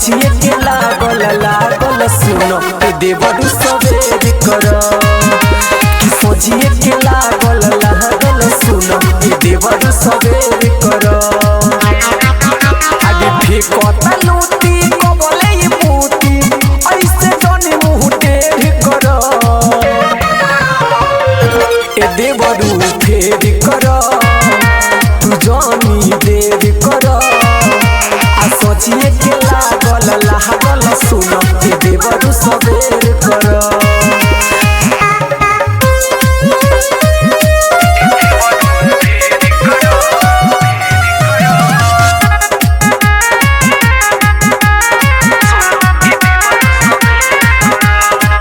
सोचिए के लागल लागल सुनो ए देवरु सवेर कर कि सोचिए के लागल लागल सुनो ए देवरु सवेर कर आगे फेंकता लूटी कबले ये बूटी ऐसे जने मुंह टेढ़ कर ए देवरु फेर कर तू जानी देर कर आ सोचिए के लागल लागल सुनो ए देवरु सवेर कर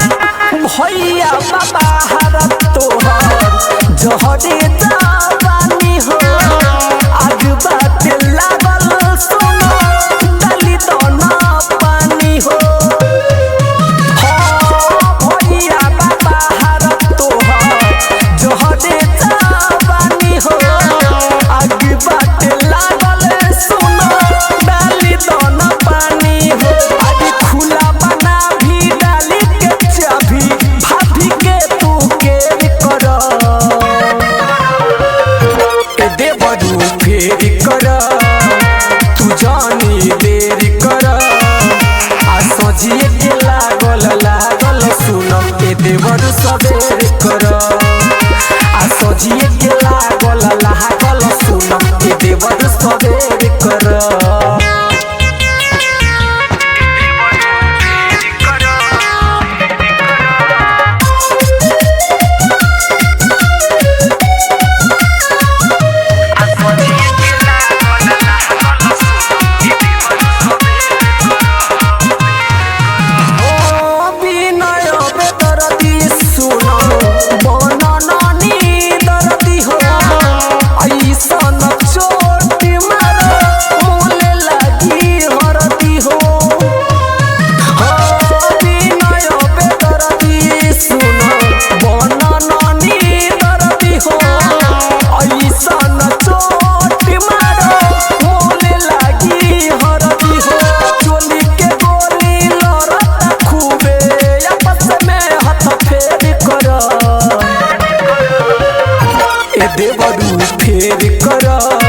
भैया बाबा हरत तोहर जहरे जवानी हो आग बात लागल सुनो डाली तो ना पानी हो भैया बाबा हरत तोहर जहरे जवानी हो आग बात लागल सुनो डाली तो ना पानी हो आज खुला बना भी डाली के चाभी भाभी के तू केर कर ए देवरु फेर कर तू जानी देर कर आ सोचिए के लागल लागल सुनो ए देवरु सवेर कर आ सोचिए के लागल लागल सुनो ए देवरु सवेर कर देवरु फेर कर।